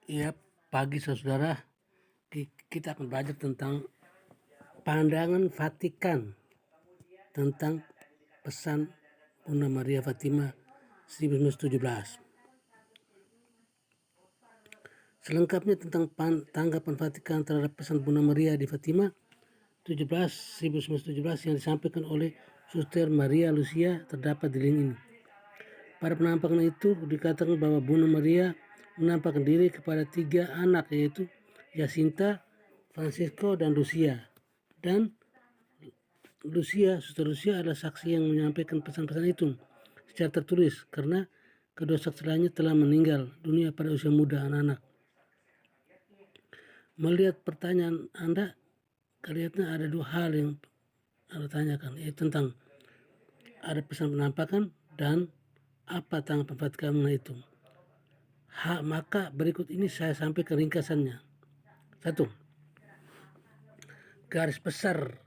Ya, pagi saudara, kita akan belajar tentang pandangan Vatikan tentang pesan Bunda Maria Fatima 1917. Selengkapnya tentang tanggapan Vatikan terhadap pesan Bunda Maria di Fatima 1917 yang disampaikan oleh Suster Maria Lucia terdapat di link ini. Pada penampakan itu dikatakan bahwa Bunda Maria menampakkan diri kepada 3 anak, yaitu Jacinta, Francisco, dan Lucia. Dan Suster Lucia adalah saksi yang menyampaikan pesan-pesan itu secara tertulis karena kedua saksi lainnya telah meninggal dunia pada usia muda anak-anak. Melihat pertanyaan Anda, kelihatannya ada 2 hal yang Anda tanyakan, yaitu tentang ada pesan penampakan dan apa tanggapan Vatikan mengenai itu. Maka berikut ini saya sampaikan ringkasannya. 1. Garis besar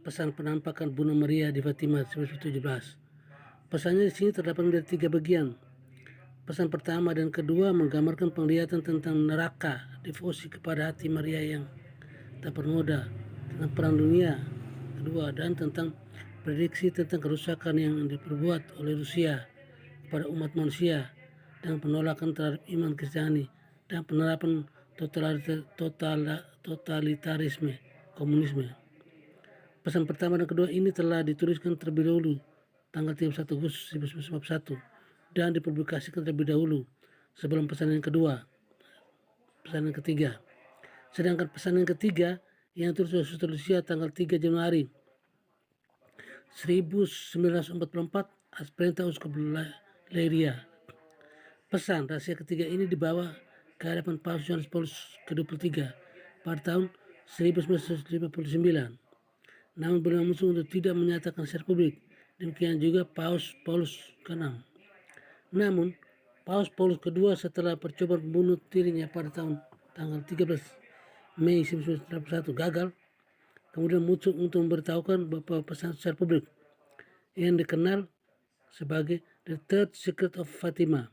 pesan penampakan Bunda Maria di Fatima 1917. Pesannya di sini terdapat menjadi 3 bagian. Pesan pertama dan kedua menggambarkan penglihatan tentang neraka, devosi kepada hati Maria yang tak bernoda, tentang perang dunia kedua, dan tentang prediksi tentang kerusakan yang diperbuat oleh Rusia kepada umat manusia dan penolakan terhadap iman Kristiani dan penerapan totalitarisme komunisme. Pesan pertama dan kedua ini telah dituliskan terlebih dahulu tanggal 31 Agustus 1941 dan dipublikasikan terlebih dahulu sebelum pesan yang kedua, pesan yang ketiga. Sedangkan pesan yang ketiga yang ditulis oleh Suster Lucia tanggal 3 Januari 1944 atas perintah Uskup Leiria. Pesan rahasia ketiga ini dibawa ke hadapan Paus Yohanes Paulus ke-23 pada tahun 1959. Namun beliau memutuskan untuk tidak menyatakan secara publik. Demikian juga Paus Paulus ke-6. Namun Paus Paulus kedua setelah percobaan membunuh dirinya pada tanggal 13 Mei 1981 gagal, kemudian muncul untuk memberitahukan beberapa pesan secara publik yang dikenal sebagai The Third Secret of Fatima.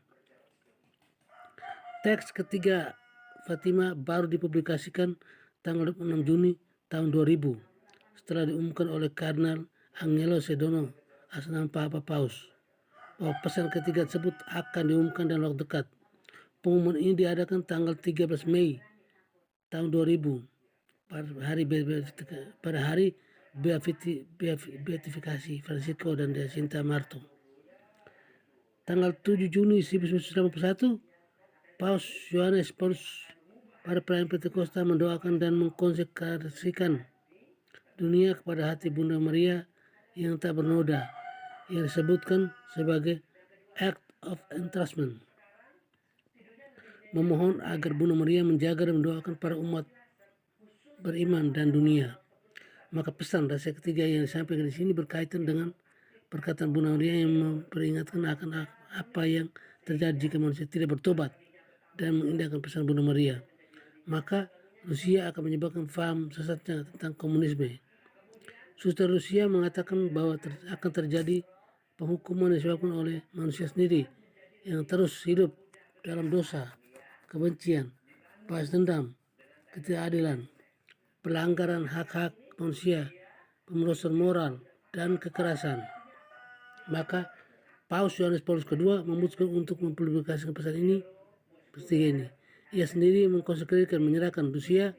Teks ketiga Fatima baru dipublikasikan tanggal 26 Juni tahun 2000 setelah diumumkan oleh Kardinal Angelo Sedono Asnan Papa Paus bahwa pesan ketiga tersebut akan diumumkan dalam waktu dekat. Pengumuman ini diadakan tanggal 13 Mei tahun 2000 pada hari beatifikasi Francisco dan Jacinta Marto. Tanggal 7 Juni 1981 Paus Yohanes Paulus pada perayaan Pentakosta mendoakan dan mengkonsekrasikan dunia kepada hati Bunda Maria yang tak bernoda, yang disebutkan sebagai Act of Entrustment. Memohon agar Bunda Maria menjaga dan mendoakan para umat beriman dan dunia. Maka pesan rahasia ketiga yang disampaikan di sini berkaitan dengan perkataan Bunda Maria yang memperingatkan akan apa yang terjadi jika manusia tidak bertobat dan mengindahkan pesan Bunda Maria. Maka Rusia akan menyebabkan faham sesatnya tentang komunisme. Suster Rusia mengatakan bahwa akan terjadi penghukuman yang disebabkan oleh manusia sendiri yang terus hidup dalam dosa, kebencian, balas dendam, ketidakadilan, pelanggaran hak-hak manusia, pemerosotan moral, dan kekerasan. Maka Paus Yohanes Paulus II memutuskan untuk mempublikasikan pesan ini seperti ini. Ia sendiri mengkonsekrasikan menyerahkan Rusia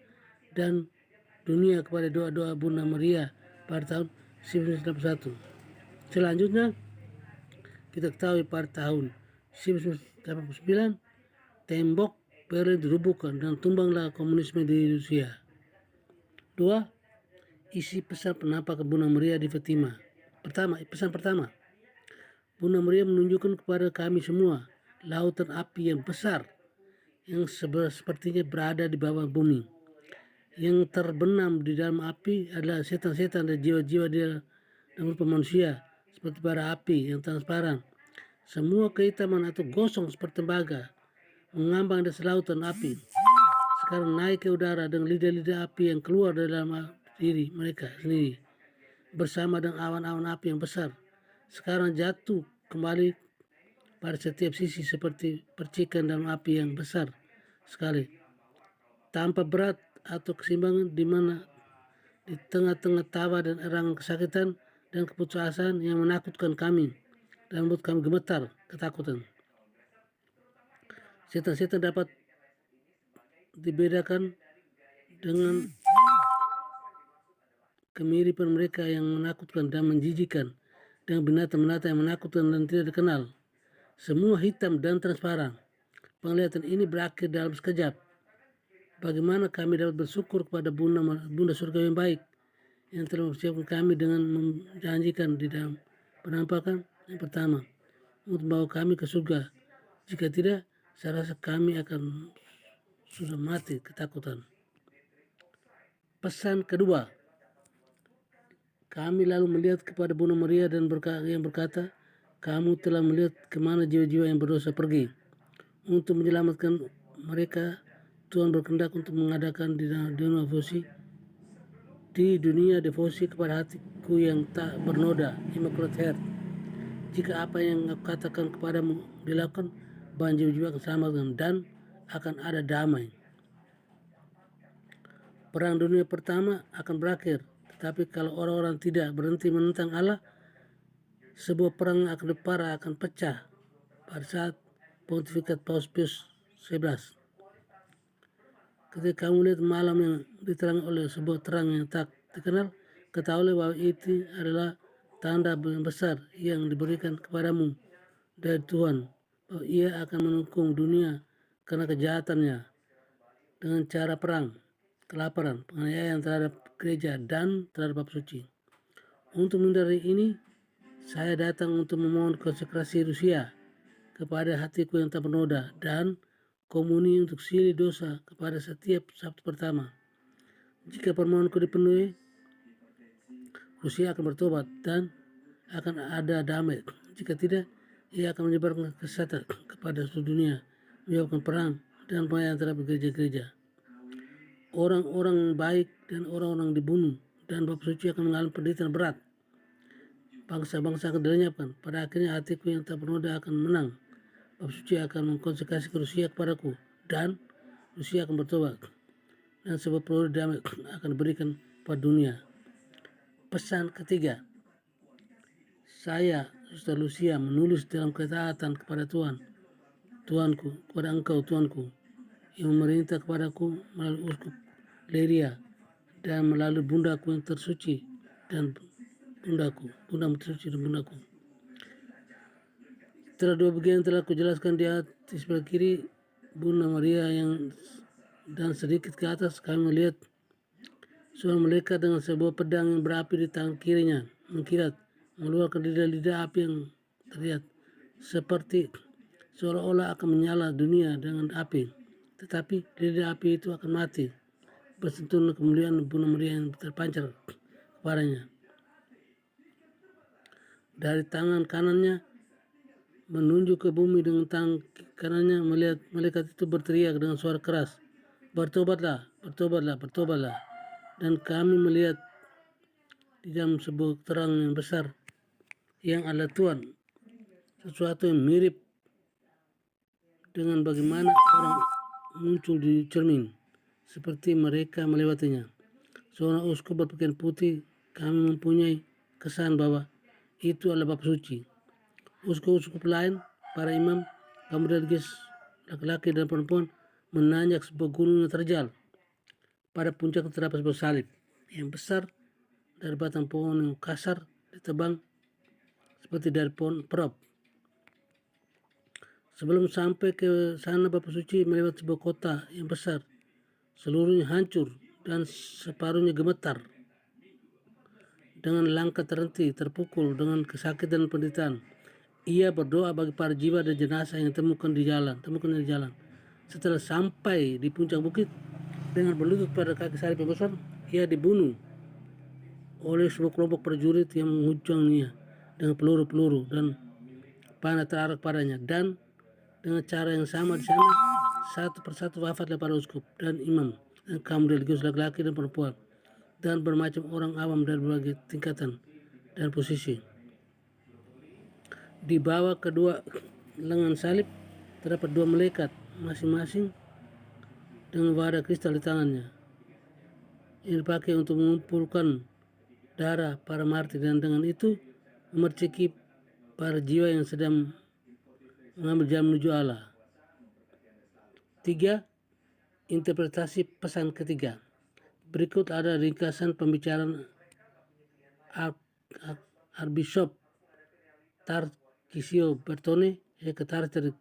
dan dunia kepada doa-doa Bunda Maria pada tahun 1981. Selanjutnya kita ketahui pada tahun 1989 tembok Berlin dirobohkan dan tumbanglah komunisme di Rusia. 2. Isi pesan penampakan Bunda Maria di Fatima. Pesan pertama, Bunda Maria menunjukkan kepada kami semua lautan api yang besar yang sepertinya berada di bawah bumi. Yang terbenam di dalam api adalah setan-setan dan jiwa-jiwa di dalam rupa manusia seperti bara api yang transparan. Semua kehitaman atau gosong seperti tembaga mengambang di selautan api. Sekarang naik ke udara dengan lidah-lidah api yang keluar dari dalam diri mereka sendiri bersama dengan awan-awan api yang besar. Sekarang jatuh kembali pada setiap sisi seperti percikan dalam api yang besar sekali, tanpa berat atau keseimbangan, di mana di tengah-tengah tawa dan erangan kesakitan dan keputusasaan yang menakutkan kami dan membuat kami gemetar ketakutan. Setan-setan dapat dibedakan dengan kemiripan mereka yang menakutkan dan menjijikkan dengan binatang-binatang yang menakutkan dan tidak dikenal. Semua hitam dan transparan. Penglihatan ini berakhir dalam sekejap. Bagaimana kami dapat bersyukur kepada Bunda Surga yang baik yang telah mempersiapkan kami dengan menjanjikan di dalam penampakan yang pertama untuk membawa kami ke surga. Jika tidak, saya rasa kami akan sudah mati ketakutan. Pesan kedua, kami lalu melihat kepada Bunda Maria dan yang berkata, kamu telah melihat kemana jiwa-jiwa yang berdosa pergi. Untuk menyelamatkan mereka, Tuhan berkehendak untuk mengadakan di dunia devosi kepada hatiku yang tak bernoda, Immaculate Heart. Jika apa yang aku katakan kepadamu dilakukan, banyak jiwa akan selamatkan dan akan ada damai. Perang dunia pertama akan berakhir, tetapi kalau orang-orang tidak berhenti menentang Allah, sebuah perang akan pecah pada saat pontifikat Paus Pius XI. Ketika kamu lihat malam yang diterangi oleh sebuah terang yang tak dikenal, ketahuilah bahwa itu adalah tanda yang besar yang diberikan kepadamu dari Tuhan, bahwa Ia akan menghukum dunia karena kejahatannya dengan cara perang, kelaparan, penganiayaan terhadap gereja dan terhadap bab suci. Untuk menghindari ini, saya datang untuk memohon konsekrasi Rusia kepada hatiku yang tak bernoda dan komuni untuk silih dosa kepada setiap Sabtu pertama. Jika permohonanku dipenuhi, Rusia akan bertobat dan akan ada damai. Jika tidak, ia akan menyebarkan kesesatan kepada seluruh dunia, menyebabkan perang dan penganiayaan terhadap gereja-gereja. Orang-orang baik dan orang-orang dibunuh dan bab suci akan mengalami penderitaan berat. Bangsa-bangsa akan dilenyapkan. Pada akhirnya hatiku yang tak bernoda akan menang. Bab suci akan mengkonsekrasi Rusia kepadaku dan Rusia akan bertobat dan sebuah peluru damai akan diberikan pada dunia. Pesan ketiga, saya Suster Lucia menulis dalam ketaatan kepada Tuanku, kepada Engkau Tuanku yang memerintah kepadaku melalui Uskup Leria dan melalui bundaku yang tersuci dan bundaku tersuci dan bundaku. Setelah dua bagian telah kujelaskan di atas sebelah kiri Bunda Maria dan sedikit ke atas kami melihat seorang malaikat dengan sebuah pedang yang berapi di tangan kirinya mengkilat mengeluarkan lidah-lidah api yang terlihat seperti seolah-olah akan menyala dunia dengan api, tetapi lidah api itu akan mati bersentuh kemuliaan Bunda Maria yang terpancar kepadanya. Dari tangan kanannya menunjuk ke bumi dengan tangan kanannya, melihat malaikat itu berteriak dengan suara keras, bertobatlah, bertobatlah, bertobatlah. Dan kami melihat di dalam sebuah terang yang besar yang adalah Tuhan, sesuatu yang mirip dengan bagaimana orang muncul di cermin seperti mereka melewatinya. Seorang uskup berpakaian putih, kami mempunyai kesan bahwa itu adalah bab suci. Uskup-uskup lain, para imam, kaum religius, laki-laki dan perempuan menanjak sebuah gunung yang terjal. Pada puncak terdapat sebuah salib yang besar dari batang pohon yang kasar ditebang seperti dari pohon perop. Sebelum sampai ke sana, Bapak Suci melewati sebuah kota yang besar. Seluruhnya hancur dan separuhnya gemetar. Dengan langkah terhenti, terpukul dengan kesakitan dan penderitaan. Ia berdoa bagi para jiwa dan jenazah yang temukan di jalan. Setelah sampai di puncak bukit, dengan berlutut pada kaki salib yang besar, ia dibunuh oleh sebuah kelompok prajurit yang menghujangnya dengan peluru-peluru dan panah terarah padanya. Dan dengan cara yang sama di sana, satu persatu wafatlah para uskup dan imam dan kaum religius laki-laki dan perempuan dan bermacam orang awam dari berbagai tingkatan dan posisi. Di bawah kedua lengan salib terdapat dua malaikat, masing-masing dengan wadah kristal di tangannya. Ini dipakai untuk mengumpulkan darah para martir dan dengan itu memerciki para jiwa yang sedang mengambil jalan menuju Allah. 3. Interpretasi pesan ketiga. Berikut ada ringkasan pembicaraan Archbishop Tarcisio Bertone, Sekretaris dari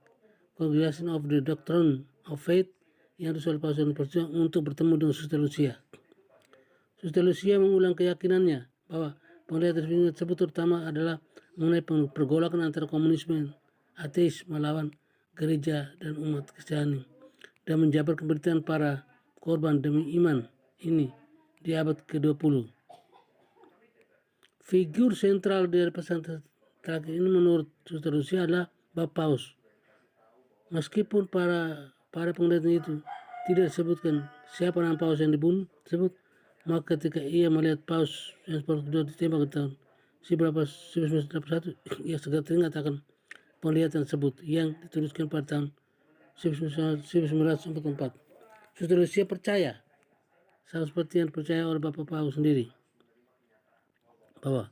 Congregation of the Doctrine of Faith yang diusul Paus untuk bertemu dengan Suster Lucia. Suster Lucia mengulang keyakinannya bahwa penglihatan tersebut terutama adalah mengenai pergolakan antara komunisme ateis melawan gereja dan umat Kristiani dan menjabar penderitaan para korban demi iman ini di abad ke-20. Figur sentral dari pesan terakhir ini menurut Suster Lucia adalah Bapak Paus. Meskipun para penglihatan itu tidak disebutkan siapa nama Paus yang dibunuh tersebut, maka ketika ia melihat Paus yang kedua ditembak di tahun 1981, ia segera teringat akan penglihatan tersebut yang dituliskan pada tahun 1944. Suster Lucia percaya, sama seperti yang dipercaya oleh Bapak Paus sendiri, bahwa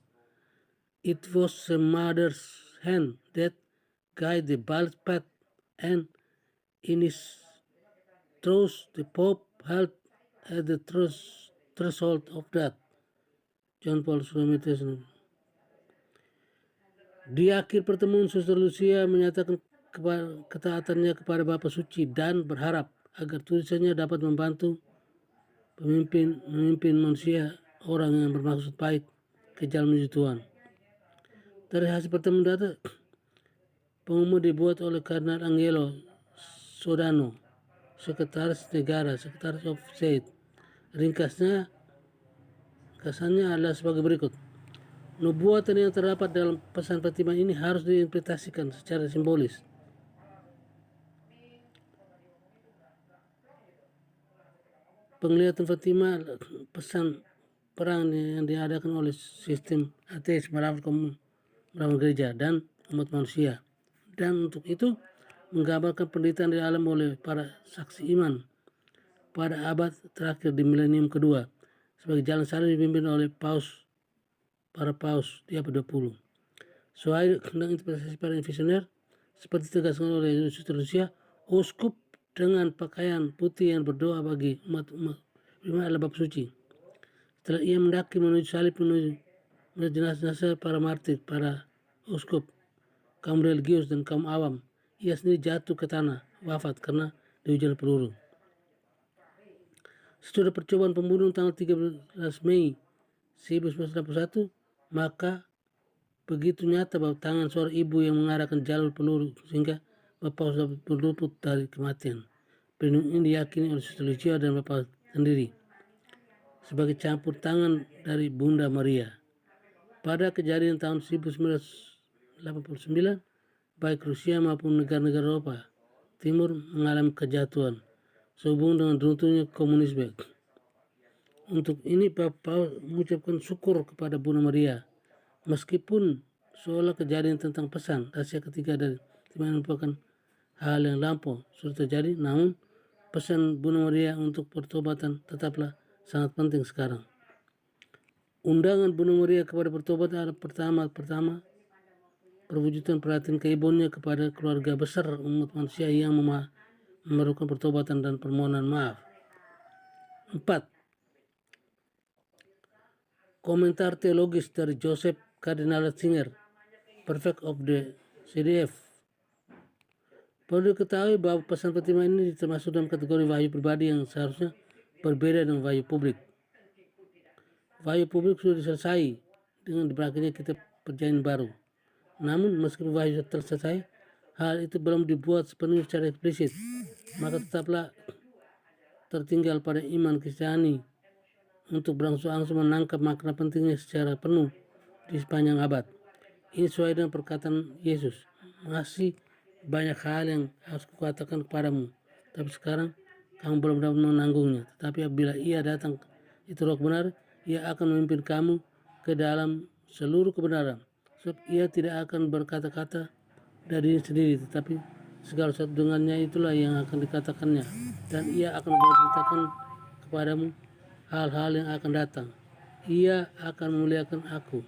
it was a mother's hand that guided the bald path, and in his truth the Pope held at the threshold of that. John Paul II. Di akhir pertemuan, Suster Lucia menyatakan ketaatannya kepada Bapa Suci dan berharap agar tulisannya dapat membantu memimpin manusia, orang yang bermaksud baik, ke jalan menuju Tuhan. Dari hasil pertemuan data, pengumuman dibuat oleh Kardinal Angelo Sodano, Sekretaris Negara, Sekretaris of State. Ringkasnya adalah sebagai berikut. Nubuatan yang terdapat dalam pesan Fatima ini harus diinterpretasikan secara simbolis. Penglihatan Fatima, pesan perang yang diadakan oleh sistem ateis melawan gereja dan umat manusia. Dan untuk itu menggambarkan penderitaan di alam oleh para saksi iman pada abad terakhir di milenium kedua sebagai jalan salib dipimpin oleh para paus di abad 20. Sesuai dengan interpretasi para visioner seperti tegaskan oleh Suster Lucia, uskup dengan pakaian putih yang berdoa bagi umat adalah Bapa Suci. Setelah ia mendaki menuju salib menuju jenazah para martir, para uskup, kaum religius dan kaum awam, ia sendiri jatuh ke tanah, wafat karena dihujan peluru. Setelah percobaan pembunuhan tanggal 13 Mei 1961, maka begitu nyata bahwa tangan seorang ibu yang mengarahkan jalur peluru sehingga Bapak dapat berluput dari kematian. Perlindungan ini diyakini oleh Suster Lucia dan Bapak sendiri sebagai campur tangan dari Bunda Maria. Pada kejadian tahun 1989, baik Rusia maupun negara-negara Eropa Timur mengalami kejatuhan sehubungan dengan runtuhnya komunisme. Untuk ini Bapak mengucapkan syukur kepada Bunda Maria, meskipun seolah kejadian tentang pesan rahasia ketiga dari Fatima merupakan hal yang lampau sudah terjadi, namun pesan Bunda Maria untuk pertobatan tetaplah sangat penting sekarang. Undangan Bunda Maria kepada pertobatan adalah pertama perwujudan perhatian keibuannya kepada keluarga besar umat manusia yang memerlukan pertobatan dan permohonan maaf. 4. Komentar teologis dari Joseph Cardinal Ratzinger, Prefect of the CDF. Perlu diketahui bahwa pesan Fatima ini termasuk dalam kategori wahyu pribadi yang seharusnya berbeda dengan wahyu publik. Wahyu publik sudah selesai dengan berakhirnya kitab Perjanjian Baru. Namun meskipun wahyu telah selesai, hal itu belum dibuat sepenuhnya secara eksplisit, maka tetaplah tertinggal pada iman Kristiani untuk berangsur-angsur menangkap makna pentingnya secara penuh di sepanjang abad. Ini sesuai dengan perkataan Yesus, masih banyak hal yang harus kukatakan kepadamu, tapi sekarang kamu belum dapat menanggungnya. Tetapi apabila ia datang, itu roh benar, ia akan memimpin kamu ke dalam seluruh kebenaran. Sebab ia tidak akan berkata-kata dari diri sendiri, tetapi segala sesuatu dengannya itulah yang akan dikatakannya, dan ia akan memberitakan kepadamu hal-hal yang akan datang. Ia akan memuliakan aku,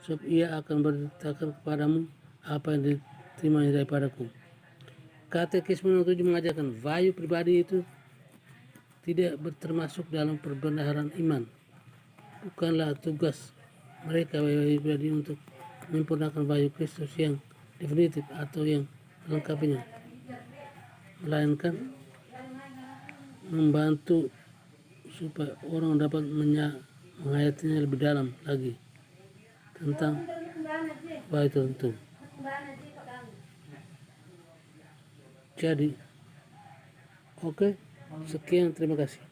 sebab ia akan memberitakan kepadamu apa yang diterimanya daripadaku. Katekisme nomor 7 mengajarkan vayu pribadi itu tidak termasuk dalam perbendaharaan iman. Bukanlah tugas mereka vayu pribadi untuk menyempurnakan vayu Kristus yang definitif atau yang melengkapinya, melainkan membantu supaya orang dapat menghayatinya lebih dalam lagi tentang vayu tertentu. Jadi, oke, sekian, terima kasih.